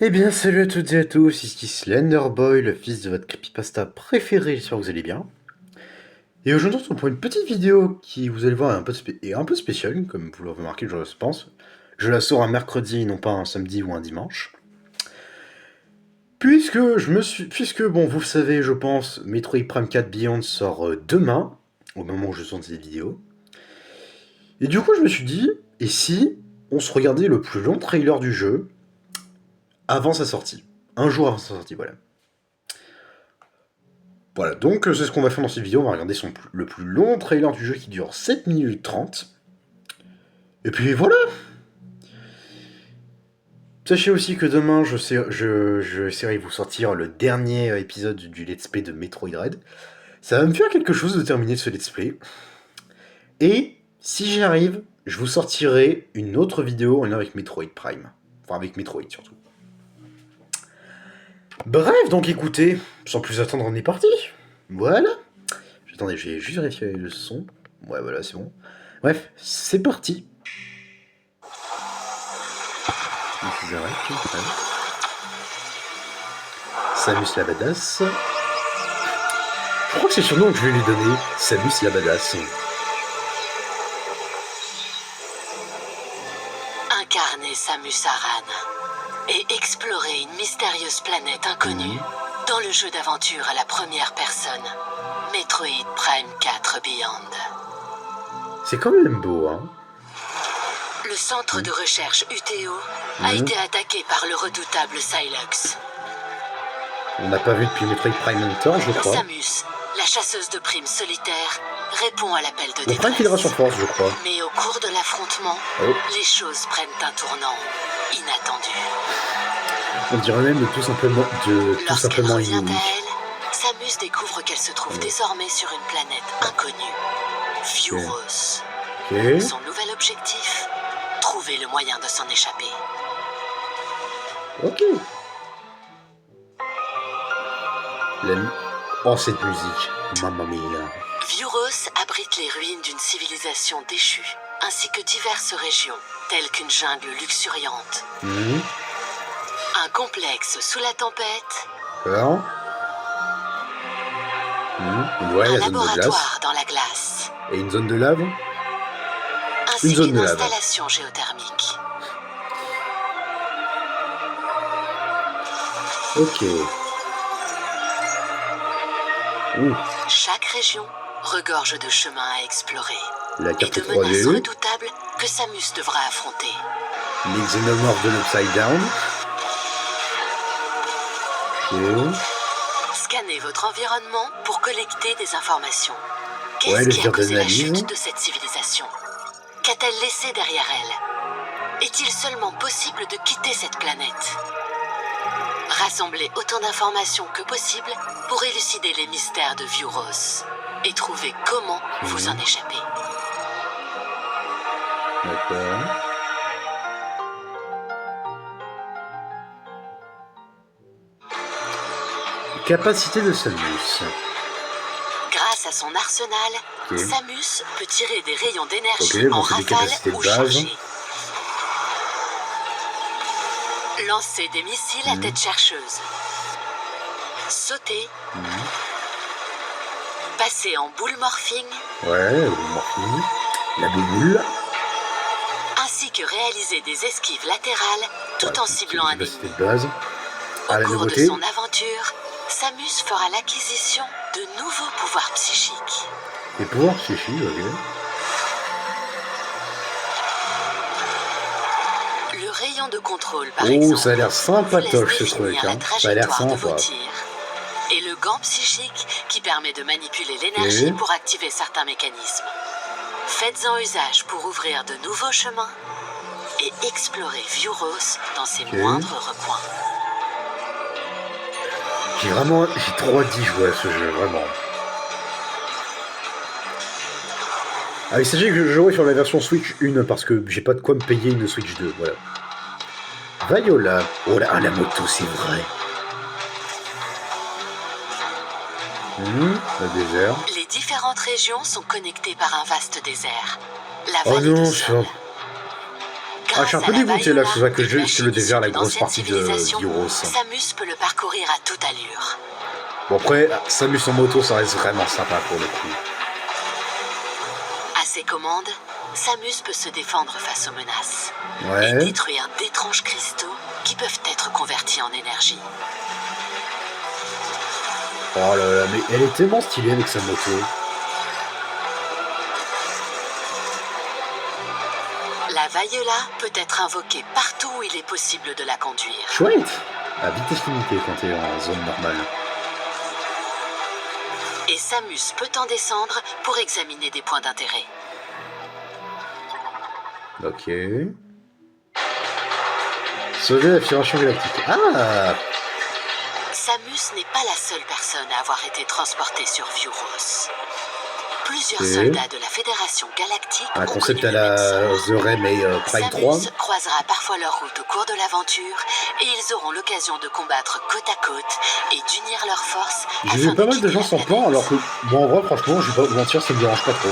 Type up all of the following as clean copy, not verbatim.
Eh bien, salut à toutes et à tous, ici Slenderboy, le fils de votre creepypasta préféré, j'espère que vous allez bien. Et aujourd'hui, on se retrouve pour une petite vidéo qui, vous allez voir, est un peu spéciale, comme vous l'avez remarqué, je pense. Je la sors un mercredi, et non pas un samedi ou un dimanche. Puisque, bon, vous le savez, je pense, Metroid Prime 4 Beyond sort demain, au moment où je sors cette vidéo. Et du coup, je me suis dit, et si on se regardait le plus long trailer du jeu avant sa sortie? Un jour avant sa sortie, voilà. Voilà, donc c'est ce qu'on va faire dans cette vidéo, on va regarder le plus long trailer du jeu qui dure 7 minutes 30. Et puis voilà. Sachez aussi que demain, je essaierai de vous sortir le dernier épisode du let's play de Metroid Dread. Ça va me faire quelque chose de terminer ce let's play. Et si j'y arrive, je vous sortirai une autre vidéo en lien avec Metroid Prime. Enfin avec Metroid surtout. Bref, donc écoutez, sans plus attendre, on est parti. Voilà. Attendez, j'ai juste vérifié le son. Ouais, voilà, c'est bon. Bref, c'est parti. Samus la badass. Je crois que c'est le surnom que je vais lui donner. Samus la badass. Incarner Samus Aran et explorer une mystérieuse planète inconnue dans le jeu d'aventure à la première personne, Metroid Prime 4 Beyond. C'est quand même beau, hein. Le centre de recherche UTO a été attaqué par le redoutable Psylocke. On n'a pas vu depuis Metroid Prime Hunter, je crois. Samus, la chasseuse de primes solitaire, répond à l'appel de On prend une fédération force, je crois. Mais au cours de l'affrontement, les choses prennent un tournant inattendu. On dirait même tout simplement Lorsqu'elle revient à elle, Samus découvre qu'elle se trouve désormais sur une planète inconnue, Vuros. Son nouvel objectif, trouver le moyen de s'en échapper. Ok. Oh, cette musique, mamma mia. Vuros abrite les ruines d'une civilisation déchue, ainsi que diverses régions, telles qu'une jungle luxuriante. Un complexe sous la tempête. Alors ouais, un la zone de glace. laboratoire dans la glace. Et une zone de lave. Ainsi qu'une installation géothermique. Ok. Chaque région regorge de chemins à explorer. La carte et de 3D. menaces redoutables que Samus devra affronter. Les xénomorphes de l'Upside Down. Scannez votre environnement pour collecter des informations. Qu'est-ce qui a causé la chute de cette civilisation? Qu'a-t-elle laissé derrière elle? Est-il seulement possible de quitter cette planète? Rassemblez autant d'informations que possible pour élucider les mystères de Vuros et trouver comment vous en échapper. D'accord. Capacité de Samus. Grâce à son arsenal, Samus peut tirer des rayons d'énergie en rafale ou chargée. Lancer des missiles à tête chercheuse. Sauter. Passer en boule morphing. Ouais, la boule morphing. La boule. Ainsi que réaliser des esquives latérales tout en ciblant un ennemi. De base. Au cours de son aventure, Samus fera l'acquisition de nouveaux pouvoirs psychiques. Des pouvoirs psychiques, ok. Le rayon de contrôle, par exemple. Ça a l'air sympatoche ce truc, hein. Ça a l'air sympa. Et le gant psychique qui permet de manipuler l'énergie pour activer certains mécanismes. Faites-en usage pour ouvrir de nouveaux chemins et explorer Vuros dans ses moindres recoins. J'ai trop hâte d'y jouer à ce jeu, vraiment. Ah, il s'agit que je jouerai sur la version Switch 1 parce que j'ai pas de quoi me payer une Switch 2, voilà. Viola. Oh là, la moto, c'est vrai. Le désert. Les différentes régions sont connectées par un vaste désert. La vallée de Sol. Ah, je suis un peu dégoûté là, c'est vrai que je le dévers la grosse d'anciennes partie de civilisations, Vyros. Samus peut le parcourir à toute allure. Bon après, Samus en moto, ça reste vraiment sympa pour le coup. À ses commandes, Samus peut se défendre face aux menaces. Ouais. Et détruire d'étranges cristaux qui peuvent être convertis en énergie. Oh là là, mais elle est tellement stylée avec sa moto. La Vaillula peut être invoquée partout où il est possible de la conduire. Chouette. À vitesse limitée quand t'es en zone normale. Et Samus peut en descendre pour examiner des points d'intérêt. Ok. Sauver la Fédération Galactique. Ah. Samus n'est pas la seule personne à avoir été transportée sur Vyros. Plusieurs soldats de la Fédération Galactique un concept à la The Rem et Prime 3. Samus croisera parfois leur route au cours de l'aventure et ils auront l'occasion de combattre côte à côte et d'unir leurs forces. J'ai vu pas mal de gens s'en plaignent alors que, bon en vrai franchement, je vais pas vous mentir, ça me dérange pas trop.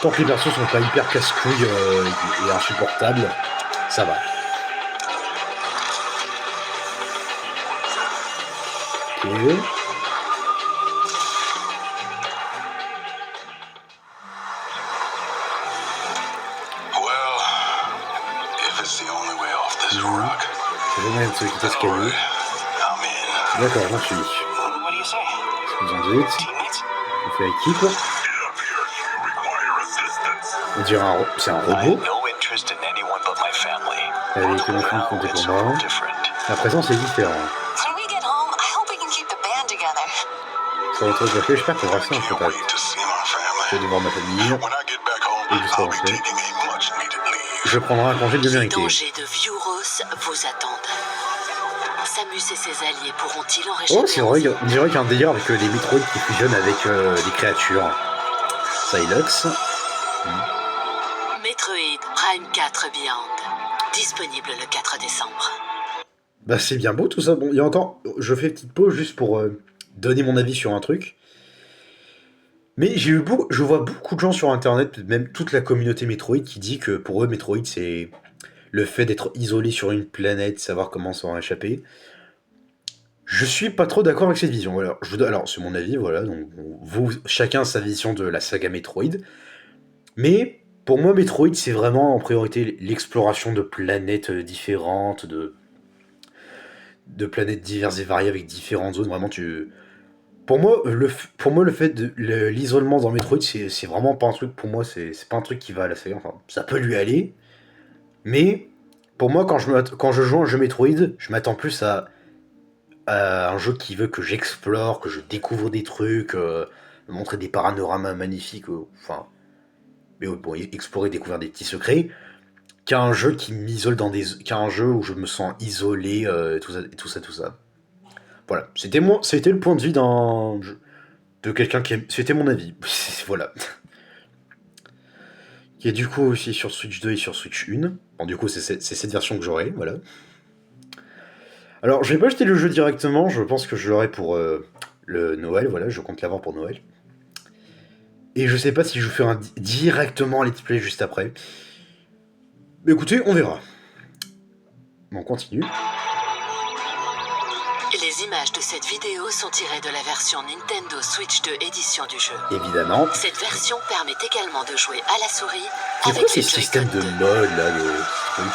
Tant que les persos sont pas hyper casse-couilles et insupportables, ça va. Ok. J'ai jamais de se quitter ce caillou. D'accord, j'en suis. Vous en dites. On fait équipe. On dirait c'est un robot. Avec une enfant qui comptait pour moi. La présence est différente. Ça retrouve le fait, j'espère qu'on va rester en contact. Je vais devoir ma famille. Et je serai rentré. Je prendrai un congé de vérité. Les dangers de Vyros vous attendent. Samus et ses alliés pourront-ils en réchapper? Oh, c'est vrai, on dirait qu'il y a un délire avec les Metroid qui fusionnent avec les créatures. Psylocke. Metroid Prime 4 Beyond. Disponible le 4 décembre. Bah c'est bien beau tout ça. Bon, il y a encore... Je fais une petite pause juste pour donner mon avis sur un truc. Mais je vois beaucoup de gens sur internet, même toute la communauté Metroid, qui dit que pour eux, Metroid, c'est le fait d'être isolé sur une planète, savoir comment s'en échapper. Je suis pas trop d'accord avec cette vision. Alors, c'est mon avis, voilà. Donc, vous, chacun a sa vision de la saga Metroid. Mais pour moi, Metroid, c'est vraiment en priorité l'exploration de planètes différentes, de planètes diverses et variées avec différentes zones. Vraiment, Pour moi, le fait de l'isolement dans Metroid, c'est vraiment pas un truc, pour moi, c'est pas un truc qui va à la saga. Enfin, ça peut lui aller, mais pour moi, quand je joue à un jeu Metroid, je m'attends plus à un jeu qui veut que j'explore, que je découvre des trucs, me montrer des panoramas magnifiques, enfin, mais bon, explorer, découvrir des petits secrets, qu'un jeu qui m'isole qu'un jeu où je me sens isolé, tout ça. Voilà, c'était le point de vue de quelqu'un qui aime... C'était mon avis, voilà. Qui est du coup aussi sur Switch 2 et sur Switch 1. Bon, du coup, c'est cette version que j'aurai, voilà. Alors, je vais pas acheter le jeu directement, je pense que je l'aurai pour le Noël, voilà, je compte l'avoir pour Noël. Et je sais pas si je vais faire directement un let's play juste après. Mais écoutez, on verra. Bon, on continue. Les images de cette vidéo sont tirées de la version Nintendo Switch 2 édition du jeu. Évidemment. Cette version permet également de jouer à la souris c'est avec quoi les ce système de mode là, truc.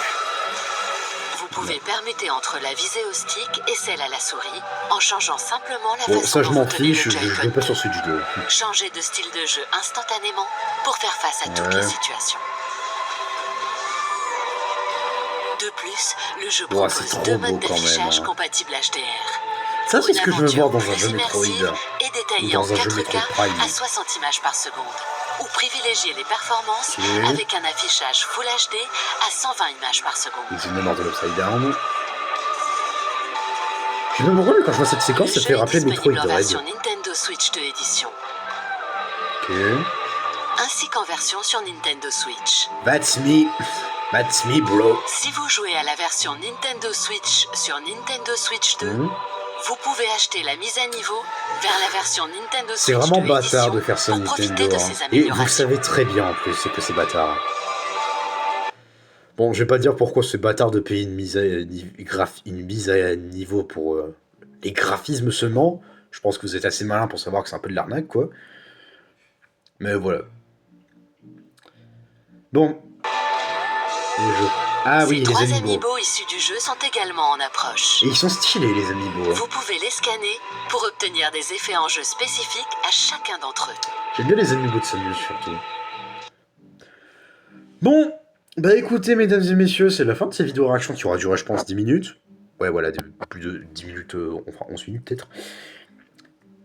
Vous pouvez permuter entre la visée au stick et celle à la souris en changeant simplement la façon ça je dont m'en vous tenez fiche, le je Joy-Con joue pas sur Switch 2. Changez de style de jeu instantanément pour faire face à toutes les situations. De plus, le jeu propose 2 modes d'affichage compatibles HDR. Ça, c'est ce que je veux voir dans un jeu Metroid. Et détaillé en 4K à 60 images par seconde. Ou privilégier les performances avec un affichage Full HD à 120 images par seconde. Ils une de l'Upside Down. Je me demande quand je vois cette séquence, ça fait rappeler Metroid Dread. Version Nintendo Switch 2 édition. Ok. Ainsi qu'en version sur Nintendo Switch. That's me, bro. Si vous jouez à la version Nintendo Switch sur Nintendo Switch 2, vous pouvez acheter la mise à niveau vers la version Nintendo Switch 2. C'est vraiment bâtard de faire ça Nintendo. Et vous savez très bien en plus que c'est bâtard. Bon, je vais pas dire pourquoi ce bâtard de payer une mise à niveau pour les graphismes seulement. Je pense que vous êtes assez malin pour savoir que c'est un peu de l'arnaque, quoi. Mais voilà. Bon. Les jeux. Ah oui, Ces les 3 amiibo. amiibo issus du jeu sont également en approche. Et ils sont stylés, les amiibo. Vous pouvez les scanner pour obtenir des effets en jeu spécifiques à chacun d'entre eux. J'aime bien les amiibo de Samus, surtout. Bon, bah écoutez, mesdames et messieurs, c'est la fin de cette vidéo réaction qui aura duré, je pense, 10 minutes. Ouais, voilà, plus de 10 minutes, on fera 11 minutes peut-être.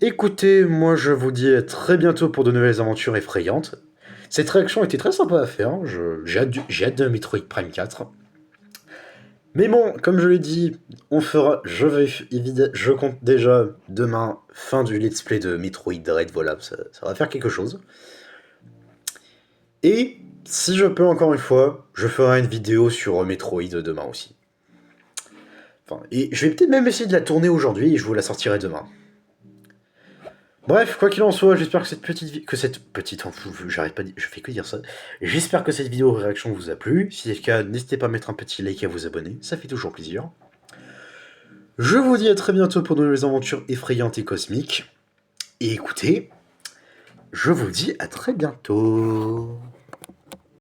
Écoutez, moi je vous dis à très bientôt pour de nouvelles aventures effrayantes. Cette réaction était très sympa à faire, j'ai hâte de Metroid Prime 4. Mais bon, comme je l'ai dit, je compte déjà demain, fin du let's play de Metroid Dread, voilà, ça va faire quelque chose. Et si je peux encore une fois, je ferai une vidéo sur Metroid demain aussi. Enfin, et je vais peut-être même essayer de la tourner aujourd'hui et je vous la sortirai demain. Bref, quoi qu'il en soit, j'espère que je fais que dire ça. J'espère que cette vidéo réaction vous a plu. Si c'est le cas, n'hésitez pas à mettre un petit like et à vous abonner, ça fait toujours plaisir. Je vous dis à très bientôt pour de nouvelles aventures effrayantes et cosmiques. Et écoutez, je vous dis à très bientôt.